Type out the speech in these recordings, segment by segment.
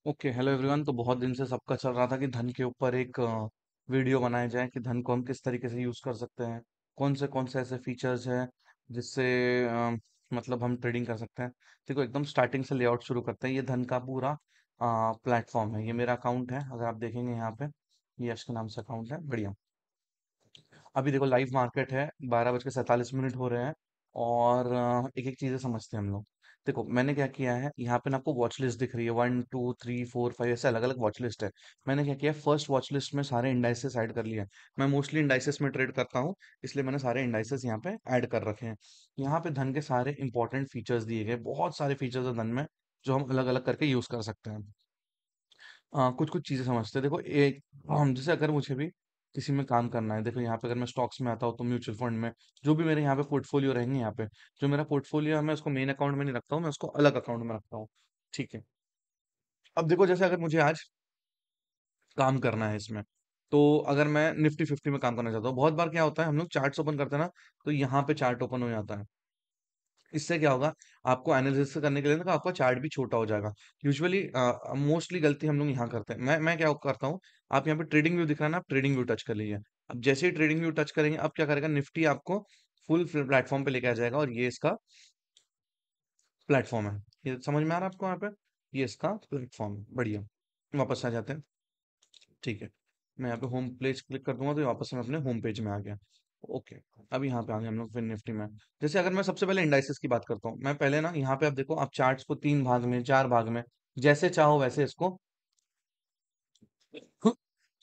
Okay, hello everyone. तो बहुत दिन से सबका चल रहा था कि धन के ऊपर एक वीडियो बनाया जाए कि धन को हम किस तरीके से यूज कर सकते हैं। कौन से ऐसे फीचर्स हैं जिससे मतलब हम ट्रेडिंग कर सकते हैं। देखो, एकदम स्टार्टिंग से लेआउट शुरू करते हैं। ये धन का पूरा प्लेटफॉर्म है। ये मेरा अकाउंट है, अगर आप देखेंगे यहाँ पे, ये यश के नाम से अकाउंट है। बढ़िया। अभी देखो, लाइव मार्केट है, 12:47 हो रहे हैं। और एक एक चीजें समझते हैं हम लोग। देखो, मैंने क्या किया है, यहाँ पे ना आपको वॉच लिस्ट दिख रही है, 1 2 3 4 5, ऐसे अलग अलग वॉच लिस्ट है। मैंने क्या किया, फर्स्ट वॉच लिस्ट में सारे इंडाइसेस ऐड कर लिए हैं। मैं मोस्टली इंडाइसेस में ट्रेड करता हूँ, इसलिए मैंने सारे इंडाइसेस यहाँ पे ऐड कर रखे हैं। यहाँ पे धन के सारे इंपॉर्टेंट फीचर्स दिए गए, बहुत सारे फीचर्स है धन में जो हम अलग अलग करके यूज कर सकते हैं। कुछ कुछ चीजें समझते हैं। देखो, एक हम जैसे अगर मुझे भी किसी में काम करना है, देखो यहाँ पे अगर मैं स्टॉक्स में आता हूँ तो म्यूचुअल फंड में जो भी मेरे यहाँ पे पोर्टफोलियो रहेंगे, यहाँ पे जो मेरा पोर्टफोलियो है मैं उसको मेन अकाउंट में नहीं रखता हूँ, मैं उसको अलग अकाउंट में रखता हूँ। ठीक है। अब देखो, जैसे अगर मुझे आज काम करना है इसमें, तो अगर मैं निफ्टी 50 में काम करना चाहता हूँ, बहुत बार क्या होता है, हम लोग चार्ट्स ओपन करते हैं ना, तो यहाँ पे चार्ट ओपन हो जाता है। इससे क्या होगा, आपको एनालिसिस करने के लिए ना आपका चार्ट भी छोटा हो जाएगा। यूजुअली मोस्टली गलती हम लोग यहाँ करते हैं। मैं क्या करता हूँ, आप यहाँ पे ट्रेडिंग व्यू दिख रहा है ना, आप ट्रेडिंग व्यू टच कर लीजिए। अब जैसे ही ट्रेडिंग व्यू टच करेंगे, अब क्या करेगा, निफ्टी आपको फुल प्लेटफॉर्म पे लेके आ जाएगा, और ये इसका प्लेटफॉर्म है। ये समझ में आ रहा है आपको यहाँ पे, ये इसका प्लेटफॉर्म है। बढ़िया। वापस आ जाते हैं। ठीक है। मैं यहाँ पे होम पेज क्लिक कर दूंगा तो ये वापस मैं अपने होम पेज में आ गया। ओके। अब यहाँ पे आ गए हम लोग फिर निफ्टी में। जैसे अगर मैं सबसे पहले इंडाइसेस की बात करता हूँ, मैं पहले ना यहाँ पे, आप देखो, आप चार्ट्स को 3 भाग में, 4 भाग में, जैसे चाहो वैसे इसको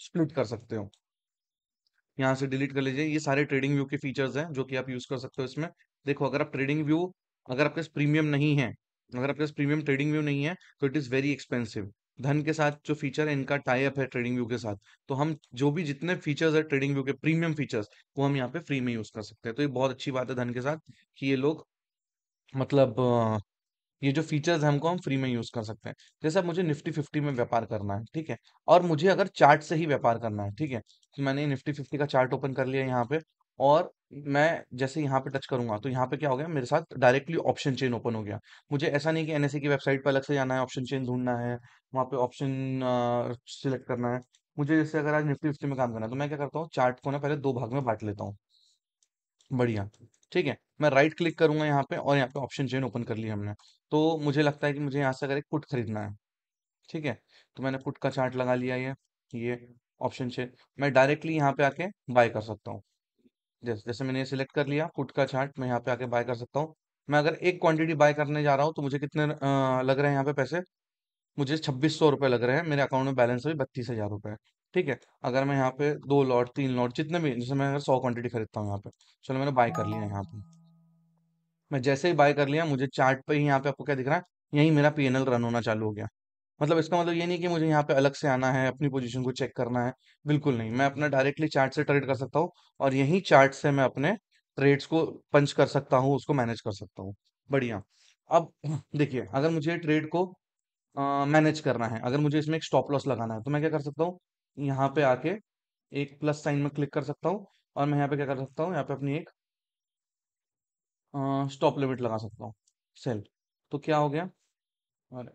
स्प्लिट कर सकते हो। यहाँ से डिलीट कर लीजिए। ये सारे ट्रेडिंग व्यू के फीचर्स हैं जो कि आप यूज कर सकते हो इसमें। देखो, अगर आप ट्रेडिंग व्यू, अगर आपके पास प्रीमियम नहीं है, अगर आपके पास प्रीमियम ट्रेडिंग व्यू नहीं है, तो इट इज वेरी एक्सपेंसिव। धन के साथ जो फीचर है, इनका टाई अप है ट्रेडिंग व्यू के साथ। तो हम जो भी जितने फीचर्स है ट्रेडिंग व्यू के, प्रीमियम फीचर्स, वो हम यहाँ पे फ्री में यूज कर सकते हैं। तो ये बहुत अच्छी बात है धन के साथ कि ये लोग, मतलब ये जो फीचर्स हैं हमको हम फ्री में यूज कर सकते हैं। जैसे अब मुझे निफ्टी 50 में व्यापार करना है, ठीक है, और मुझे अगर चार्ट से ही व्यापार करना है, ठीक है, तो मैंने निफ्टी 50 का चार्ट ओपन कर लिया यहाँ पे। और मैं जैसे यहाँ पे टच करूंगा तो यहाँ पे क्या हो गया, मेरे साथ डायरेक्टली ऑप्शन चेन ओपन हो गया। मुझे ऐसा नहीं कि एनएसए की वेबसाइट पर अलग से जाना है, ऑप्शन चेन ढूंढना है, वहाँ पे ऑप्शन सिलेक्ट करना है। मुझे जैसे अगर आज निफ्टी 50 में काम करना है, तो मैं क्या करता हूँ, चार्ट को ना पहले 2 भाग में बांट लेता हूँ। बढ़िया। ठीक है। मैं राइट क्लिक करूंगा यहाँ पे, और यहाँ पे ऑप्शन चेन ओपन कर लिया हमने। तो मुझे लगता है कि मुझे यहाँ से अगर एक पुट खरीदना है, ठीक है, तो मैंने पुट का चार्ट लगा लिया। ये ऑप्शन चेन मैं डायरेक्टली यहाँ पे आके बाय कर सकता हूँ। जैसे जैसे मैंने ये सिलेक्ट कर लिया पुट का चार्ट, मैं यहाँ पे आके बाय कर सकता हूँ। मैं अगर एक क्वांटिटी बाय करने जा रहा हूँ तो मुझे कितने लग रहे हैं यहाँ पे पैसे, मुझे 2600 रुपये लग रहे हैं। मेरे अकाउंट में बैलेंस अभी 32,000 रुपये है। ठीक है। अगर मैं यहाँ पे 2 लॉट 3 लॉट जितने भी, जैसे मैं अगर 100 क्वांटिटी खरीदता हूँ यहाँ पे, चलो मैंने बाय कर लिया यहाँ पे। मैं जैसे ही बाय कर लिया, मुझे चार्ट पे ही यहाँ पे आपको क्या दिख रहा है, यही मेरा पीएनएल रन होना चालू हो गया। मतलब इसका मतलब ये नहीं कि मुझे यहाँ पे अलग से आना है, अपनी पोजीशन को चेक करना है। बिल्कुल नहीं, मैं अपना डायरेक्टली चार्ट से ट्रेड कर सकता हूँ, और यही चार्ट से मैं अपने ट्रेड्स को पंच कर सकता हूँ, उसको मैनेज कर सकता हूँ। बढ़िया। अब देखिए, अगर मुझे ट्रेड को मैनेज करना है, अगर मुझे इसमें एक स्टॉप लॉस लगाना है, तो मैं क्या कर सकता हूँ, यहाँ पे आके एक प्लस साइन में क्लिक कर सकता हूँ, और मैं यहाँ पे क्या कर सकता हूँ, यहाँ पे अपनी एक स्टॉप लिमिट लगा सकता हूँ, सेल। तो क्या हो गया, और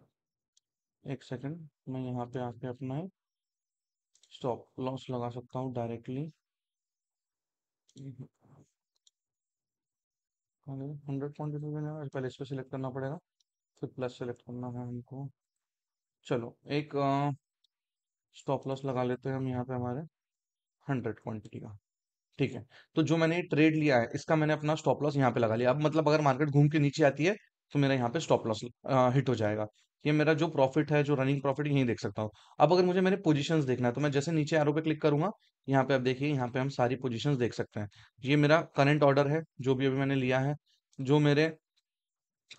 एक सेकंड, मैं यहाँ पे आके अपना स्टॉप लॉस लगा सकता हूँ डायरेक्टली। 100 पॉइंट पहले इसको सिलेक्ट करना पड़ेगा, फिर प्लस सेलेक्ट करना है हमको। चलो, एक स्टॉप लॉस लगा लेते हैं हम यहाँ पे हमारे 100 क्वांटिटी का। ठीक है। तो जो मैंने ट्रेड लिया है, इसका मैंने अपना स्टॉप लॉस यहाँ पे लगा लिया। अब मतलब अगर मार्केट घूम के नीचे आती है, तो मेरा यहाँ पे स्टॉप लॉस हिट हो जाएगा। ये मेरा जो प्रॉफिट है, जो रनिंग प्रॉफिट, यही देख सकता हूँ। अब अगर मुझे मेरे पोजीशंस देखना है, तो मैं जैसे नीचे एरो पे क्लिक करूंगा, यहाँ पे आप देखिए, यहाँ पे हम सारी पोजीशंस देख सकते हैं। ये मेरा करंट ऑर्डर है, जो भी अभी मैंने लिया है। जो मेरे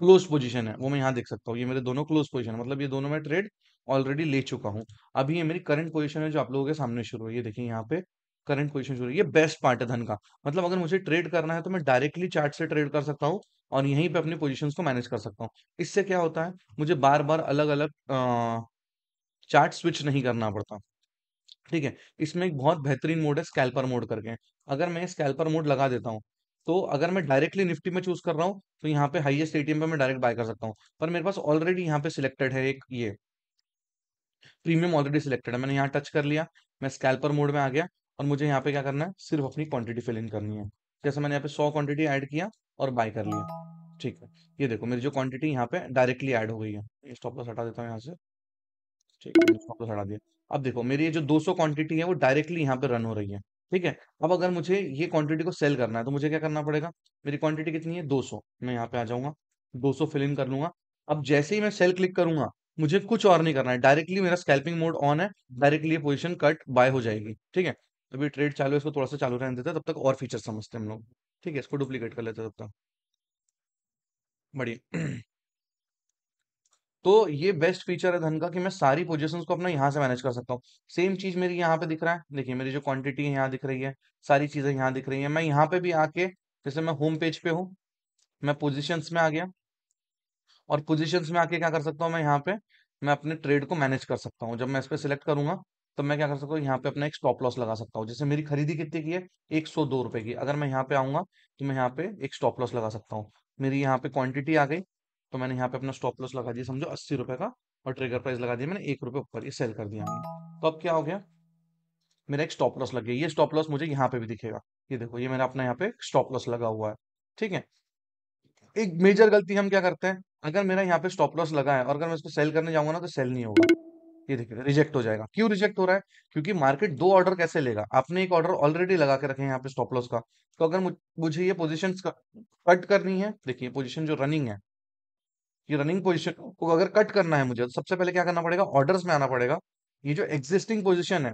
क्लोज पोजीशन है वो मैं यहाँ देख सकता हूँ। ये मेरे दोनों क्लोज पोजीशन है, मतलब ये दोनों मैं ट्रेड ऑलरेडी ले चुका हूँ। अभी ये मेरी करंट पोजीशन है जो आप लोगों के सामने शुरू हुई है। ये देखिए यहाँ पे करंट पोजीशन शुरू हुई है। ये बेस्ट पार्ट है धन का। मतलब अगर मुझे ट्रेड करना है तो मैं डायरेक्टली चार्ट से ट्रेड कर सकता हूँ, और यहीं पे अपनी पोजीशंस को मैनेज कर सकता हूँ। इससे क्या होता है, मुझे बार बार अलग अलग चार्ट स्विच नहीं करना पड़ता। ठीक है। इसमें एक बहुत बेहतरीन मोड है, स्कैल्पर मोड करके। अगर मैं स्कैल्पर मोड लगा देता हूँ, तो अगर मैं डायरेक्टली निफ्टी में चूज कर रहा हूँ, तो यहाँ पे हाईएस्ट एटीएम पे मैं डायरेक्ट बाय कर सकता हूँ। पर मेरे पास ऑलरेडी यहाँ पे सिलेक्टेड है एक ये प्रीमियम ऑलरेडी सिलेक्टेड है, मैंने यहाँ टच कर लिया, मैं स्कैल्पर मोड में आ गया, और मुझे यहाँ पे क्या करना है, सिर्फ अपनी क्वांटिटी फिल इन करनी है। जैसे मैंने यहाँ पे 100 क्वांटिटी ऐड किया और बाय कर लिया। ठीक है, ये देखो मेरी जो क्वांटिटी यहाँ पे डायरेक्टली ऐड हो गई है। ये स्टॉप लॉस हटा देता हूँ यहाँ से। ठीक है, मैंने स्टॉप लॉस हटा दिया। अब देखो मेरी ये जो 200 क्वांटिटी है वो डायरेक्टली यहाँ पे रन हो रही है। ठीक है, अब अगर मुझे ये क्वांटिटी को सेल करना है तो मुझे क्या करना पड़ेगा, मेरी क्वांटिटी कितनी है, 200, मैं यहाँ पे आ जाऊंगा, 200 फिल इन कर लूंगा। अब जैसे ही मैं सेल क्लिक करूंगा, मुझे कुछ और नहीं करना है, डायरेक्टली मेरा स्कैल्पिंग मोड ऑन है, डायरेक्टली ये पोजीशन कट बाय हो जाएगी। ठीक है, अभी ट्रेड चालू है, इसको थोड़ा सा चालू रहने देते हैं, तब तक और फीचर समझते हैं हम लोग। ठीक है, इसको डुप्लीकेट कर लेते हैं तब तक। बढ़िया। तो ये बेस्ट फीचर है धन का कि मैं सारी पोजीशंस को अपना यहाँ से मैनेज कर सकता हूँ। सेम चीज मेरी यहाँ पे दिख रहा है, देखिए मेरी जो क्वांटिटी है यहाँ दिख रही है, सारी चीजें यहाँ दिख रही है। मैं यहाँ पे भी आके, जैसे मैं होम पेज पे हूँ, मैं पोजीशंस में आ गया, और पोजीशंस में आके क्या कर सकता हूँ, मैं यहाँ पे मैं अपने ट्रेड को मैनेज कर सकता हूँ। जब मैं इस पे सिलेक्ट करूंगा, तो मैं क्या कर सकता हूँ, यहाँ पे अपना एक स्टॉप लॉस लगा सकता हूँ। जैसे मेरी खरीदी कितने की है, 102 रुपए की, अगर मैं यहाँ पे आऊंगा तो मैं यहाँ पे एक स्टॉप लॉस लगा सकता हूँ। मेरी यहाँ पे क्वांटिटी आ गई, तो मैंने यहाँ पे अपना स्टॉप लॉस लगा दिया, समझो 80 रुपए का, और ट्रिगर प्राइस लगा दिया मैंने 1 रुपए ऊपर, ये सेल कर दिया मैंने। तो अब क्या हो गया, मेरा एक स्टॉप लॉस लग गया। ये स्टॉप लॉस मुझे यहाँ पे भी दिखेगा, ये देखो ये मेरा अपना यहाँ पे स्टॉप लॉस लगा हुआ है। ठीक है, एक मेजर गलती हम क्या करते हैं, अगर मेरा यहाँ पे स्टॉप लॉस लगा है और अगर मैं इसको सेल करने जाऊंगा ना, तो सेल नहीं होगा। ये देखिए रिजेक्ट हो जाएगा। क्यों रिजेक्ट हो रहा है, क्योंकि मार्केट दो ऑर्डर कैसे लेगा, आपने एक ऑर्डर ऑलरेडी लगा के रखे हैं यहाँ पे स्टॉप लॉस का। तो अगर मुझे ये पोजीशन कट करनी है, देखिए पोजीशन जो रनिंग है, ये रनिंग पोजीशन को अगर कट करना है मुझे, तो सबसे पहले क्या करना पड़ेगा, ऑर्डर्स में आना पड़ेगा। ये जो एग्जिस्टिंग पोजीशन है,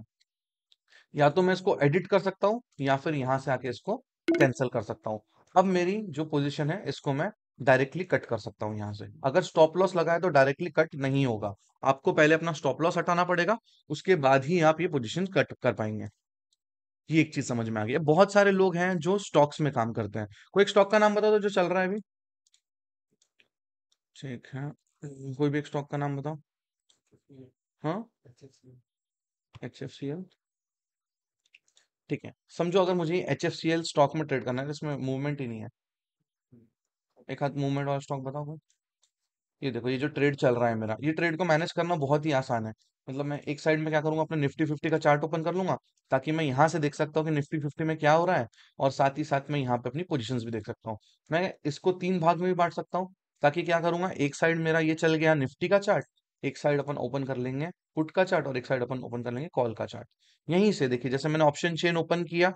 या तो मैं इसको एडिट कर सकता हूँ, या फिर यहां से आके इसको कैंसिल कर सकता हूँ। अब मेरी जो पोजीशन है, इसको मैं डायरेक्टली कट कर सकता हूँ यहाँ से। अगर स्टॉप लॉस लगा है तो डायरेक्टली कट नहीं होगा, आपको पहले अपना स्टॉप लॉस हटाना पड़ेगा, उसके बाद ही आप ये पोजीशन कट कर पाएंगे। ये एक चीज समझ में आ गई। अब बहुत सारे लोग हैं जो स्टॉक्स में काम करते हैं, कोई एक स्टॉक का नाम बता दो जो चल रहा है अभी। ठीक है, कोई भी एक स्टॉक का नाम बताओ। हाँ, एच एफ सी एल। ठीक है, समझो अगर मुझे H F C L stock में ट्रेड करना है, इसमें मूवमेंट ही नहीं है, एक हाथ मूवमेंट वाला स्टॉक बताओ कोई। ये देखो ये जो ट्रेड चल रहा है मेरा, ये ट्रेड को मैनेज करना बहुत ही आसान है। मतलब मैं एक साइड में क्या करूंगा, अपना निफ्टी फिफ्टी का चार्ट ओपन कर लूंगा, ताकि मैं यहाँ से देख सकता हूँ कि निफ्टी फिफ्टी में क्या हो रहा है, और साथ ही साथ मैं यहाँ पे अपनी पोजीशंस भी देख सकता हूँ। मैं इसको तीन भाग में भी बांट सकता हूँ, ताकि क्या करूंगा, एक साइड मेरा ये चल गया निफ्टी का चार्ट, एक साइड अपन ओपन कर लेंगे पुट का चार्ट, और एक साइड अपन ओपन कर लेंगे कॉल का चार्ट। यहीं से देखिए, जैसे मैंने ऑप्शन चेन ओपन किया,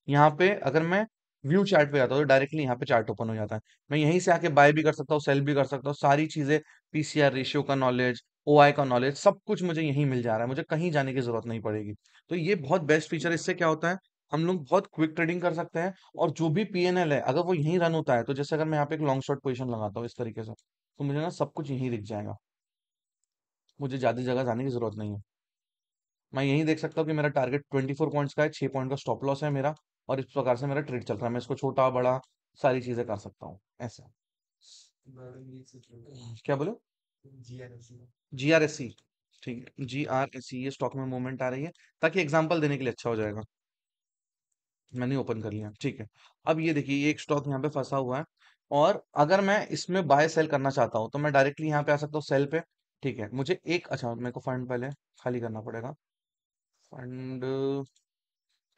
यहाँ पे अगर मैं व्यू चार्ट पे जाता हूँ तो डायरेक्टली यहाँ पे चार्ट ओपन हो जाता है। मैं यहीं से आके बाय भी कर सकता हूँ, सेल भी कर सकता हूँ, सारी चीजें, पीसीआर रेशियो का नॉलेज, ओआई का नॉलेज, सब कुछ मुझे यहीं मिल जा रहा है, मुझे कहीं जाने की जरूरत नहीं पड़ेगी। तो ये बहुत बेस्ट फीचर है। इससे क्या होता है, हम लोग बहुत क्विक ट्रेडिंग कर सकते हैं, और जो भी पीएनएल है अगर वो यहीं रन होता है, तो जैसे अगर मैं यहाँ पे एक लॉन्ग शॉर्ट पोजीशन लगाता हूँ इस तरीके से, तो मुझे ना सब कुछ यहीं दिख जाएगा, मुझे ज्यादा जगह जाने की जरूरत नहीं है। मैं यही देख सकता हूँ कि मेरा टारगेट 24 पॉइंट्स का है, 6 पॉइंट का स्टॉप लॉस है मेरा, और इस प्रकार से मेरा ट्रेड चल रहा है। मैं इसको छोटा बड़ा सारी चीजें कर सकता हूँ ऐसे। क्या बोलो, जीआरएससी। ठीक है, जीआरएससी, ये स्टॉक में मूवमेंट आ रही है, ताकि एग्जांपल देने के लिए अच्छा हो जाएगा। मैंने ओपन कर लिया, ठीक है। अब ये देखिए ये एक स्टॉक यहाँ पे फंसा हुआ है, और अगर मैं इसमें बाय सेल करना चाहता हूँ, तो मैं डायरेक्टली यहाँ पे आ सकता हूँ सेल पे। ठीक है, मुझे एक, अच्छा मेरे को फंड पहले खाली करना पड़ेगा, फंड।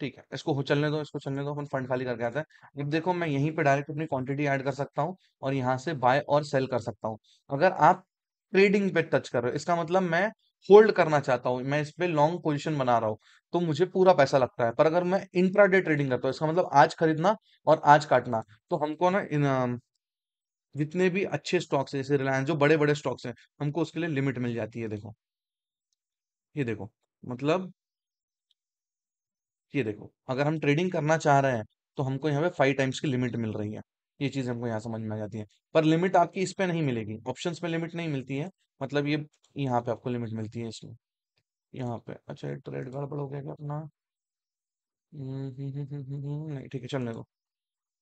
ठीक है, इसको चलने दो, इसको चलने दो, अपन फंड खाली करके आते हैं। अब देखो मैं यहीं पे डायरेक्ट अपनी क्वांटिटी ऐड कर सकता हूँ, और यहाँ से बाय और सेल कर सकता हूँ। अगर आप ट्रेडिंग पे टच कर रहे हो, इसका मतलब मैं होल्ड करना चाहता हूँ, मैं इस पे लॉन्ग पोजीशन बना रहा हूँ, तो मुझे पूरा पैसा लगता है। पर अगर मैं इंट्राडे ट्रेडिंग करता हूँ, इसका मतलब आज खरीदना और आज काटना, तो हमको ना इन जितने भी अच्छे स्टॉक्स है, जैसे रिलायंस, जो बड़े बड़े स्टॉक्स हैं, हमको उसके लिए लिमिट मिल जाती है। देखो, ये देखो, मतलब ये देखो, अगर हम ट्रेडिंग करना चाह रहे हैं, तो हमको यहाँ पे 5 टाइम्स की लिमिट मिल रही है। ये चीज हमको यहाँ समझ में आ जाती है। पर लिमिट आपकी इस पे नहीं मिलेगी, ऑप्शंस में लिमिट नहीं मिलती है, मतलब ये यहाँ पे आपको लिमिट मिलती है इसमें। यहाँ पे अच्छा, ट्रेड गड़बड़ हो गया क्या अपना। नहीं, ठीक है, चलने दो।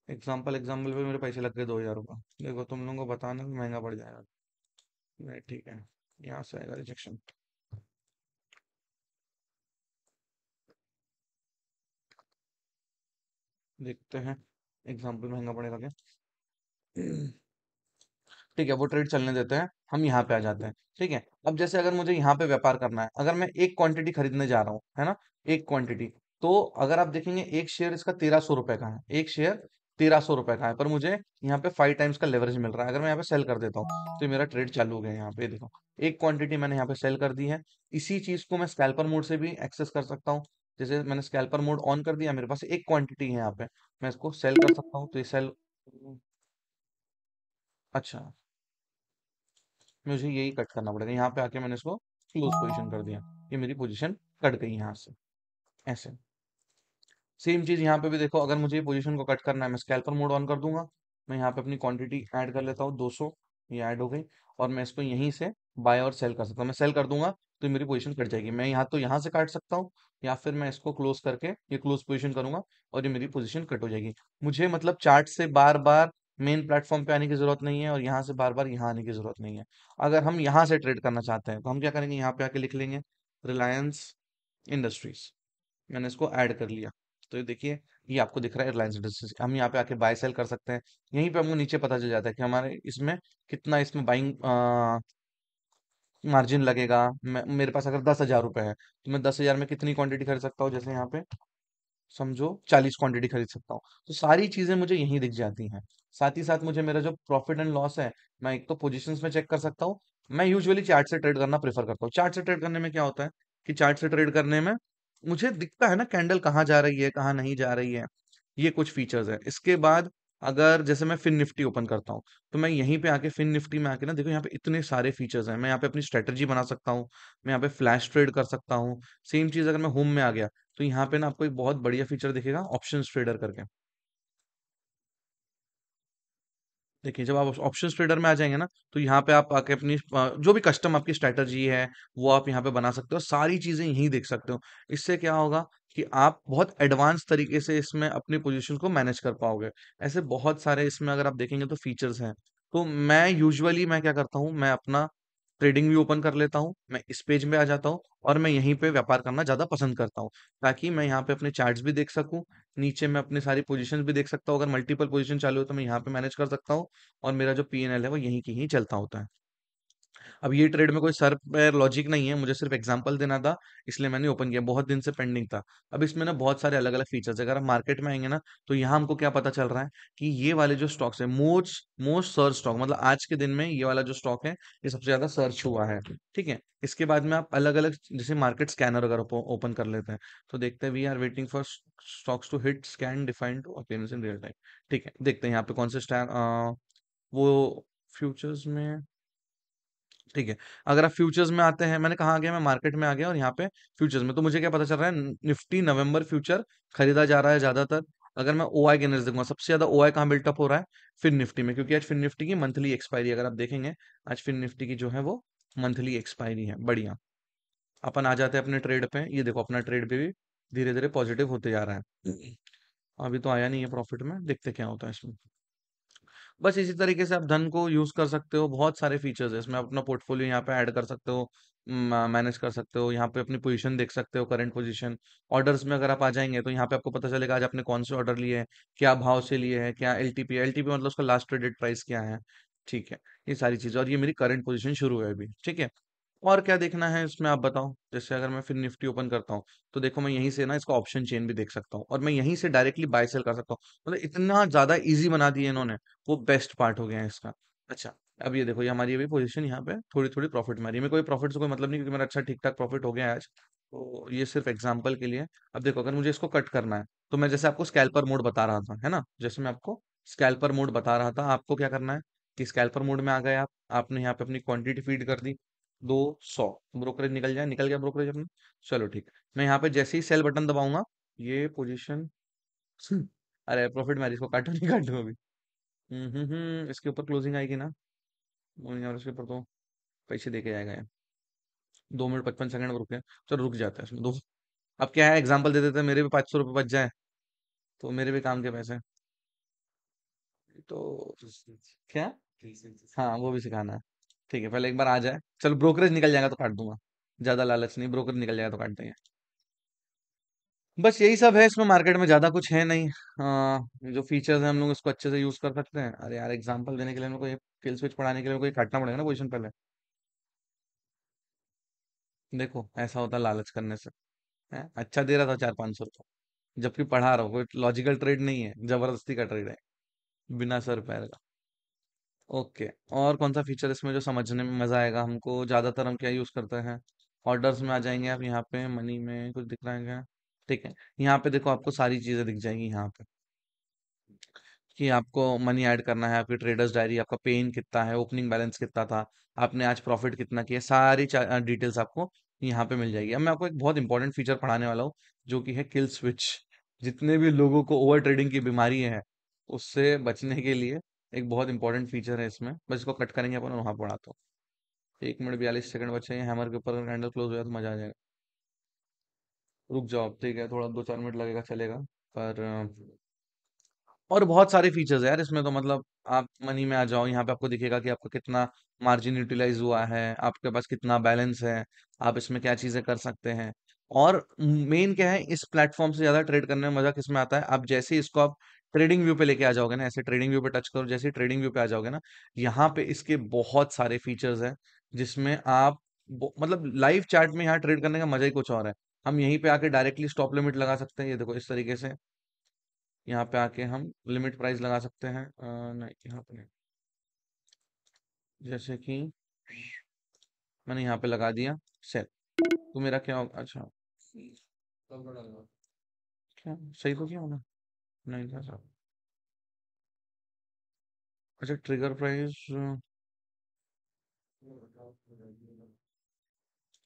एग्जाम्पल एग्जाम्पल पे मेरे पैसे लग गए 2,000 रुपये, देखो तुम लोगों को बताना भी महंगा पड़ जाएगा। नहीं, ठीक है, यहाँ से आएगा रिजेक्शन। देखते हैं एग्जाम्पल महंगा पड़ेगा क्या। ठीक है, वो ट्रेड चलने देते हैं, हम यहाँ पे आ जाते हैं। ठीक है, अब जैसे अगर मुझे यहाँ पे व्यापार करना है, अगर मैं एक क्वांटिटी खरीदने जा रहा हूँ, है ना, एक क्वांटिटी, तो अगर आप देखेंगे एक शेयर इसका 1300 रुपए का है, एक शेयर 1300 रुपए का है, पर मुझे यहाँ पे 5 टाइम्स का लेवरेज मिल रहा है। अगर मैं यहाँ पे सेल कर देता हूँ तो ये मेरा ट्रेड चालू हो गया है। यहाँ पे देखो, एक क्वांटिटी मैंने यहाँ पे सेल कर दी है। इसी चीज को मैं स्कैल्पर मोड से भी एक्सेस कर सकता हूँ। जैसे मैंने स्कैल्पर मोड ऑन कर दिया, मेरे पास एक क्वांटिटी है यहाँ पे, मैं इसको सेल कर सकता हूँ, तो ये सेल। अच्छा, मुझे यही कट करना पड़ेगा। यहाँ पे आके मैंने इसको क्लोज पोजीशन कर दिया, ये मेरी पोजीशन कट गई यहाँ से, ऐसे। सेम चीज यहाँ पे भी देखो, अगर मुझे पोजीशन को कट करना है, मैं स्कैल्पर मोड ऑन कर दूंगा। मैं यहाँ पे अपनी क्वांटिटी ऐड कर लेता हूँ, 200, ये ऐड हो गई। और मैं इसको यहीं से बाय और सेल कर सकता हूँ। मैं सेल कर दूंगा तो मेरी पोजीशन कट जाएगी। मैं यहाँ तो यहाँ से काट सकता हूँ, या फिर मैं इसको क्लोज करके ये क्लोज पोजीशन करूंगा और ये मेरी पोजीशन कट हो जाएगी। मुझे मतलब चार्ट से बार बार मेन प्लेटफॉर्म पे आने की जरूरत नहीं है, और यहाँ से बार बार यहाँ आने की जरूरत नहीं है। अगर हम यहाँ से ट्रेड करना चाहते हैं तो हम क्या करेंगे, यहाँ पे आके लिख लेंगे रिलायंस इंडस्ट्रीज। मैंने इसको ऐड कर लिया, तो ये देखिए, ये आपको दिख रहा है रिलायंस इंडस्ट्रीज। हम यहाँ पे आके बाय सेल कर सकते हैं। यहीं पे हमको नीचे पता चल जाता है कि हमारे इसमें कितना इसमें बाइंग मार्जिन लगेगा। मेरे पास अगर 10,000 रुपए है, तो मैं 10,000 में कितनी क्वांटिटी खरीद सकता हूँ, जैसे यहाँ पे समझो 40 क्वांटिटी खरीद सकता हूँ। तो सारी चीजें मुझे यहीं दिख जाती हैं। साथ ही साथ मुझे मेरा जो प्रॉफिट एंड लॉस है, मैं एक तो पोजीशंस में चेक कर सकता हूँ। मैं यूजुअली चार्ट से ट्रेड करना प्रेफर करता हूँ। चार्ट से ट्रेड करने में क्या होता है कि चार्ट से ट्रेड करने में मुझे दिखता है ना, कैंडल कहाँ जा रही है, कहाँ नहीं जा रही है। ये कुछ फीचर्स है। इसके बाद अगर जैसे मैं फिन निफ्टी ओपन करता हूँ, तो मैं यहीं पे आके फिन निफ्टी में आके ना, देखो यहाँ पे इतने सारे फीचर्स हैं। मैं यहाँ पे अपनी स्ट्रेटजी बना सकता हूँ, मैं यहाँ पे फ्लैश ट्रेड कर सकता हूँ। सेम चीज अगर मैं होम में आ गया, तो यहाँ पे ना आपको एक बहुत बढ़िया फीचर दिखेगा, ऑप्शन ट्रेडर करके। देखिए, जब आप ऑप्शन ट्रेडर में आ जाएंगे ना, तो यहाँ पे आप आके अपनी जो भी कस्टम आपकी स्ट्रेटजी है, वो आप यहाँ पे बना सकते हो। सारी चीजें यहीं देख सकते हो। इससे क्या होगा कि आप बहुत एडवांस तरीके से इसमें अपनी पोजीशन को मैनेज कर पाओगे। ऐसे बहुत सारे इसमें अगर आप देखेंगे तो फीचर्स हैं। तो मैं क्या करता हूँ, मैं अपना ट्रेडिंग व्यू ओपन कर लेता हूँ, मैं इस पेज में आ जाता हूँ, और मैं यहीं पे व्यापार करना ज्यादा पसंद करता हूँ, ताकि मैं यहाँ पे अपने चार्ट्स भी देख सकूं। नीचे मैं अपनी सारी पोजीशंस भी देख सकता हूँ। अगर मल्टीपल पोजीशन चालू हो तो मैं यहाँ पे मैनेज कर सकता हूँ, और मेरा जो पीएनएल है वो यहीं की ही चलता होता है। अब ये ट्रेड में कोई सर पैर लॉजिक नहीं है, मुझे सिर्फ एग्जांपल देना था, इसलिए मैंने ओपन किया। बहुत दिन से पेंडिंग था। अब इसमें ना बहुत सारे अलग अलग फीचर्स है। अगर हम मार्केट में आएंगे ना, तो यहाँ हमको क्या पता चल रहा है कि ये वाले जो स्टॉक्स है, मोस्ट मोस्ट सर्च स्टॉक, मतलब आज के दिन में ये वाला जो स्टॉक है, ये सबसे ज्यादा सर्च हुआ है। ठीक है, इसके बाद में आप अलग अलग जैसे मार्केट स्कैनर अगर ओपन कर लेते हैं, तो देखते हैं we are waiting for stocks to hit scan defined to appearance in real time. ठीक है, देखते हैं यहाँ पे कौन से वो फ्यूचर्स में। ठीक है, अगर आप फ्यूचर्स में आते हैं, मैंने कहा आ गया, मैं मार्केट में आ गया, और यहाँ पे फ्यूचर्स में तो मुझे क्या पता चल रहा है, निफ्टी नवंबर फ्यूचर खरीदा जा रहा है ज्यादातर। अगर मैं ओआई के नजर देखूंगा, सबसे ज्यादा ओआई कहाँ बिल्टअप हो रहा है, फिन निफ्टी में, क्योंकि आज फिन निफ्टी की मंथली एक्सपायरी, अगर आप देखेंगे, आज फिन निफ्टी की जो है वो मंथली एक्सपायरी है। बढ़िया। अपन आ जाते हैं अपने ट्रेड पे। ये देखो, अपना ट्रेड पे भी धीरे धीरे पॉजिटिव होते जा रहा है। अभी तो आया नहीं है प्रॉफिट में, देखते क्या होता है इसमें। बस इसी तरीके से आप धन को यूज कर सकते हो। बहुत सारे फीचर्स है इसमें, अपना पोर्टफोलियो यहाँ पे ऐड कर सकते हो, मैनेज कर सकते हो। यहाँ पे अपनी पोजीशन देख सकते हो, करंट पोजीशन। ऑर्डर्स में अगर आप आ जाएंगे, तो यहाँ पे आपको पता चलेगा आज आपने कौन से ऑर्डर लिए हैं, क्या भाव से लिए हैं, क्या एलटीपी, एलटीपी मतलब उसका लास्ट ट्रेडेड प्राइस क्या है। ठीक है, ये सारी चीजें, और ये मेरी करंट पोजीशन शुरू है अभी। ठीक है, और क्या देखना है इसमें आप बताओ। जैसे अगर मैं फिर निफ्टी ओपन करता हूँ, तो देखो मैं यहीं से ना इसका ऑप्शन चेन भी देख सकता हूँ, और मैं यहीं से डायरेक्टली बाय सेल कर सकता हूँ। मतलब इतना ज्यादा इजी बना दिया इन्होंने, वो बेस्ट पार्ट हो गया है इसका। अच्छा, अब ये देखो, ये हमारी अभी पोजीशन यहाँ पे थोड़ी थोड़ी प्रॉफिट में आ रही है। मेरे कोई प्रॉफिट से कोई मतलब नहीं, क्योंकि मेरा अच्छा ठीक ठाक प्रॉफिट हो गया है आज। तो ये सिर्फ एग्जाम्पल के लिए। अब देखो, अगर मुझे इसको कट करना है, तो मैं जैसे आपको स्कैल्पर मोड बता रहा था, है ना, जैसे मैं आपको स्कैल्पर मोड बता रहा था, आपको क्या करना है कि स्कैल्पर मोड में आ गए आप, आपने यहाँ पे अपनी क्वांटिटी फीड कर दी, 200। ब्रोकरेज निकल जाए, निकल गया ब्रोकरेज अपना। चलो ठीक है, मैं यहाँ पे जैसे ही सेल बटन दबाऊंगा, ये पोजीशन अरे प्रॉफिट में इसको काटू नहीं काटू अभी। इसके ऊपर क्लोजिंग आएगी ना, और इसके ऊपर तो पैसे देके जाएगा ये। 2 मिनट 55 सेकंड में रुके, चलो रुक जाता है इसमें दो। अब क्या है, एग्जाम्पल दे देते हैं, मेरे भी 500 रुपये बच जाए, तो मेरे भी काम के पैसे। तो क्या, हाँ वो भी सिखाना है। ठीक है, पहले एक बार आ जाए, चलो ब्रोकरेज निकल जाएगा तो काट दूंगा। ज्यादा लालच नहीं, ब्रोकरेज निकल जाएगा तो काट देंगे। बस यही सब है इसमें, मार्केट में ज्यादा कुछ है नहीं। जो फीचर्स हैं हम लोग इसको अच्छे से यूज कर सकते हैं। अरे यार, एग्जांपल देने के लिए हम लोग को ये किल स्विच पढ़ाने के लिए कोई काटना पड़ेगा ना पोजीशन पहले। देखो ऐसा होता है लालच करने से। है अच्छा दे रहा था 400-500 रुपये, जबकि पढ़ा रहा हूँ, कोई लॉजिकल ट्रेड नहीं है, जबरदस्ती का ट्रेड है, बिना सर पैर का। ओके। और कौन सा फीचर इसमें जो समझने में मजा आएगा हमको? ज्यादातर हम क्या यूज करते हैं? ऑर्डर्स में आ जाएंगे आप, यहाँ पे मनी में कुछ दिख रहा है क्या? ठीक है। यहाँ पे देखो आपको सारी चीजें दिख जाएंगी यहाँ पे, कि आपको मनी ऐड करना है, आपकी ट्रेडर्स डायरी, आपका पे इन कितना है, ओपनिंग बैलेंस कितना था, आपने आज प्रॉफिट कितना किया, सारी डिटेल्स आपको यहाँ पे मिल जाएगी। अब मैं आपको एक बहुत इंपॉर्टेंट फीचर पढ़ाने वाला हूँ, जो कि है किल स्विच। जितने भी लोगों को ओवर ट्रेडिंग की बीमारी है, उससे बचने के लिए एक बहुत इंपॉर्टेंट फीचर है इसमें। बस इसको कट करेंगे अपन और वहां पढ़ाता हूँ। 1 मिनट 42 सेकंड बचे हैं, हैमर के ऊपर अगर कैंडल क्लोज हो जाए तो मजा आ जाएगा। रुक जाओ, ठीक है, थोड़ा 2-4 मिनट लगेगा, चलेगा। पर और बहुत सारे फीचर्स है यार इसमें, तो मतलब आप मनी में आ जाओ, यहाँ पे आपको दिखेगा कि आपका कितना मार्जिन यूटिलाइज हुआ है, आपके पास कितना बैलेंस है, आप इसमें क्या चीजें कर सकते हैं। और मेन क्या है, इस प्लेटफॉर्म से ज्यादा ट्रेड करने में मजा किस में आता है? आप जैसे ही इसको आप ट्रेडिंग व्यू पे लेके आ जाओगे ना, ऐसे ट्रेडिंग व्यू पे टच करो, जैसे ट्रेडिंग व्यू पे आ जाओगे ना, यहाँ पे इसके बहुत सारे फीचर्स हैं, जिसमें आप मतलब लाइव चार्ट में यहाँ ट्रेड करने का मजा ही कुछ और है। हम यहीं पे आके डायरेक्टली स्टॉप लिमिट लगा सकते हैं, ये देखो इस तरीके से। यहाँ पे आके हम लिमिट प्राइस लगा सकते हैं, नहीं यहाँ पे नहीं, जैसे कि मैंने यहाँ पे लगा दिया सेल। तो मेरा क्या होगा? अच्छा, क्या सही तो क्या होना? नहीं था सर। अच्छा, ट्रिगर प्राइस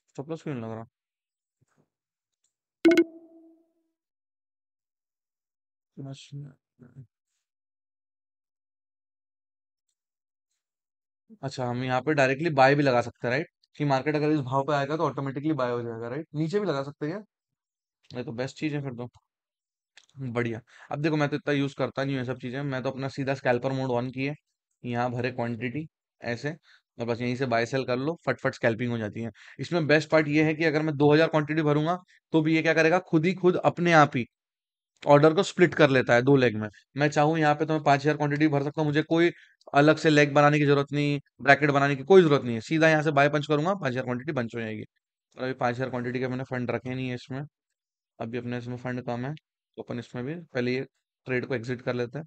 स्टॉप लॉस क्यों नहीं लग रहा? बस, अच्छा हम यहाँ पे डायरेक्टली बाय भी लगा सकते हैं, राइट? कि मार्केट अगर इस भाव पे आएगा तो ऑटोमेटिकली बाय हो जाएगा, राइट? नीचे भी लगा सकते हैं क्या? ये तो बेस्ट चीज है फिर तो। बढ़िया। अब देखो मैं तो इतना यूज करता नहीं हूँ ये सब चीजें, मैं तो अपना सीधा स्कैल्पर मोड ऑन किए, यहाँ भरे क्वांटिटी ऐसे, और बस यहीं से बाय सेल कर लो, फटफट स्कैल्पिंग हो जाती है। इसमें बेस्ट पार्ट ये है कि अगर मैं 2000 क्वांटिटी भरूंगा, तो भी ये क्या करेगा, खुद ही खुद अपने आप ही ऑर्डर को स्प्लिट कर लेता है 2 लेग में। मैं चाहूँ यहाँ पे तो मैं 5000 क्वांटिटी भर सकता हूँ, मुझे कोई अलग से लेग बनाने की जरूरत नहीं, ब्रैकेट बनाने की कोई जरूरत नहीं है, सीधा यहाँ से बाय पंच करूंगा, 5000 क्वांटिटी बंच हो जाएगी। और अभी 5000 क्वांटिटी के मैंने फंड रखे नहीं है इसमें, अभी अपने इसमें फंड कम है, तो अपन इसमें भी पहले ये ट्रेड को एग्जिट कर लेते हैं।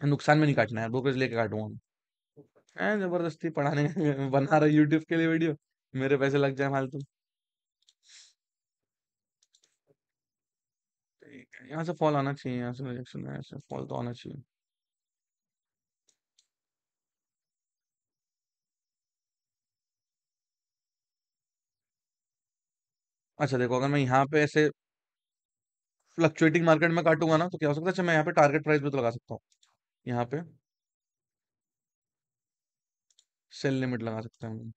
नुकसान में नहीं काटना है, ब्रोकरेज लेके काटूंगा मैं। जबरदस्ती पढ़ाने बना रहा यूट्यूब के लिए वीडियो, मेरे पैसे लग जाए फालतू। ठीक है, यहाँ से फॉल आना चाहिए, यहाँ से रिजेक्शन है, ऐसे फॉल तो आना चाहिए। अच्छा देखो, अगर मैं यहाँ पे ऐसे फ्लक्चुएटिंग मार्केट में काटूंगा ना, तो क्या हो सकता है? अच्छा, मैं यहाँ पे टारगेट प्राइस भी तो लगा सकता हूँ, यहाँ पे सेल लिमिट लगा सकते हैं हम।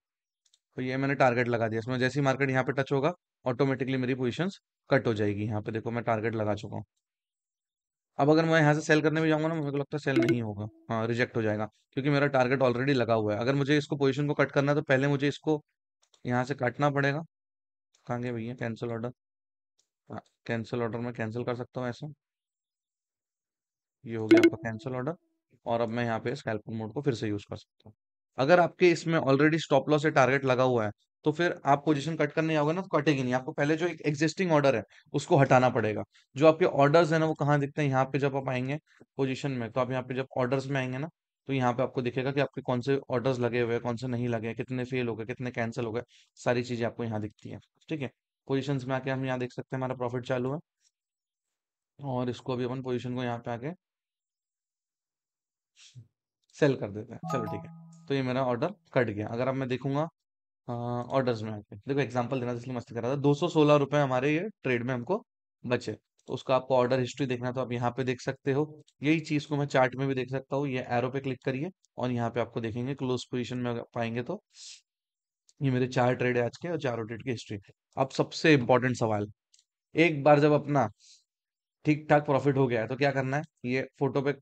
तो ये मैंने टारगेट लगा दिया इसमें, जैसे ही मार्केट यहाँ पे टच होगा, ऑटोमेटिकली मेरी पोजीशंस कट हो जाएगी। यहाँ पे देखो मैं टारगेट लगा चुका हूँ। अब अगर मैं यहाँ से सेल करने भी जाऊंगा ना, मेरे को लगता है सेल नहीं होगा, हाँ रिजेक्ट हो जाएगा, क्योंकि मेरा टारगेट ऑलरेडी लगा हुआ है। अगर मुझे इसको पोजीशन को कट करना है, तो पहले मुझे इसको यहाँ से काटना पड़ेगा। कहाँ गए भैया कैंसिल ऑर्डर? हाँ, कैंसिल ऑर्डर में कैंसिल कर सकता हूँ ऐसे। ये हो गया आपका कैंसिल ऑर्डर। और अब मैं यहाँ पे स्कैल्पर मोड को फिर से यूज कर सकता हूँ। अगर आपके इसमें ऑलरेडी स्टॉप लॉस से टारगेट लगा हुआ है, तो फिर आप पोजीशन कट करने जाओगे ना, तो कटेगी नहीं, आपको पहले जो एक एग्जिस्टिंग ऑर्डर है उसको हटाना पड़ेगा। जो आपके ऑर्डर्स है ना, वो कहाँ दिखते हैं? यहाँ पे जब आप आएंगे पोजीशन में, तो आप यहाँ पे जब ऑर्डर्स में आएंगे ना, तो यहाँ पे आपको दिखेगा कि आपके कौन से ऑर्डर्स लगे हुए हैं, कौन से नहीं लगे, कितने फेल हो गए, कितने कैंसिल हो गए, सारी चीजें आपको यहाँ दिखती है। ठीक है। पोजीशंस में आके हम यहाँ देख सकते हैं हमारा प्रॉफिट चालू है, और इसको अभी अपन पोजीशन को यहाँ पे आके सेल कर देते हैं। चलो ठीक है। तो ये मेरा ऑर्डर कट गया। अगर अब मैं देखूंगा ऑर्डर्स में आके, देखो एग्जांपल देना इसलिए मस्ती कर रहा था, 216 रुपए हमारे ये ट्रेड में हमको बचे। तो उसका आपको ऑर्डर हिस्ट्री देखना, तो आप यहाँ पे देख सकते हो। यही चीज को मैं चार्ट में भी देख सकता हूँ, ये एरो पे क्लिक करिए, और यहाँ पे आपको देखेंगे क्लोज पोजीशन में, अगर पाएंगे तो ये मेरे 4 ट्रेड है आज के, और चारों ट्रेड की हिस्ट्री। अब सबसे इंपॉर्टेंट सवाल, एक बार जब अपना ठीक ठाक प्रॉफिट हो गया है, तो क्या करना है? ये फोटो पे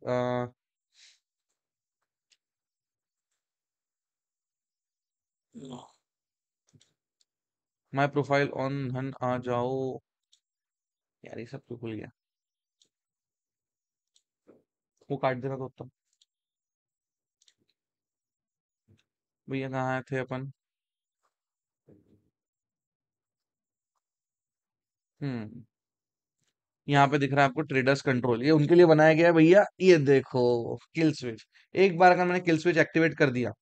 माय प्रोफाइल ऑन धन आ जाओ। यार ये सब क्यों खुल गया? वो काट देना तो उत्तम। भैया कहाँ थे अपन? हम्म। यहाँ पे दिख रहा है आपको ट्रेडर्स कंट्रोल, ये उनके लिए बनाया गया है भैया। ये देखो, किल स्विच। एक बार अगर मैंने किल स्विच एक्टिवेट कर दिया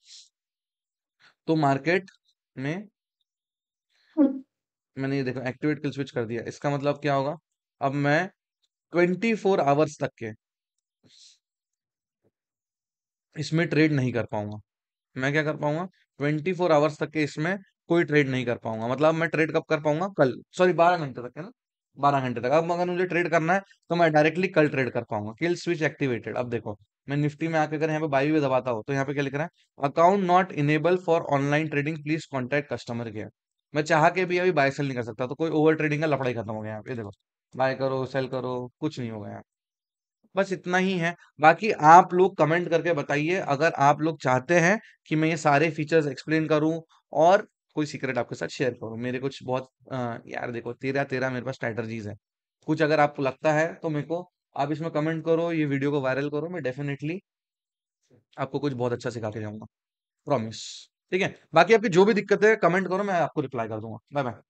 तो मार्केट में, मैंने ये देखो एक्टिवेट किल स्विच कर दिया, इसका मतलब क्या होगा? अब मैं 24 आवर्स तक के इसमें ट्रेड नहीं कर पाऊंगा। मैं क्या कर पाऊंगा? 24 आवर्स तक के इसमें कोई ट्रेड नहीं कर पाऊंगा। मतलब मैं ट्रेड कब कर पाऊंगा? कल, सॉरी 12 घंटे तक है ना, 12 घंटे तक। अब अगर मुझे ट्रेड करना है तो मैं डायरेक्टली कल ट्रेड कर पाऊंगा। Kill switch activated. अब देखो, मैं निफ्टी में आके अगर यहाँ पे बाई भी दबाता हूँ तो यहाँ पे क्या लिख रहा है? Account not enable for online trading, please contact customer care. मैं चाह के भी अभी बाय सेल नहीं कर सकता, तो कोई ओवर ट्रेडिंग का लफड़ा ही खत्म हो गया यहाँ पे। ये देखो, बाय करो सेल करो, कुछ नहीं होगा यहाँ। बस इतना ही है। बाकी आप लोग कमेंट करके बताइए अगर आप लोग चाहते हैं कि मैं ये सारे फीचर्स एक्सप्लेन करूं और कोई सीक्रेट आपके साथ शेयर करूं। मेरे कुछ बहुत यार देखो, तेरह तेरह मेरे पास स्ट्रैटेजीज है। कुछ अगर आपको लगता है तो मेरे को आप इसमें कमेंट करो, ये वीडियो को वायरल करो, मैं डेफिनेटली आपको कुछ बहुत अच्छा सिखा के जाऊंगा। प्रॉमिस। ठीक है, बाकी आपकी जो भी दिक्कत है कमेंट करो, मैं आपको रिप्लाई कर दूंगा। Bye bye.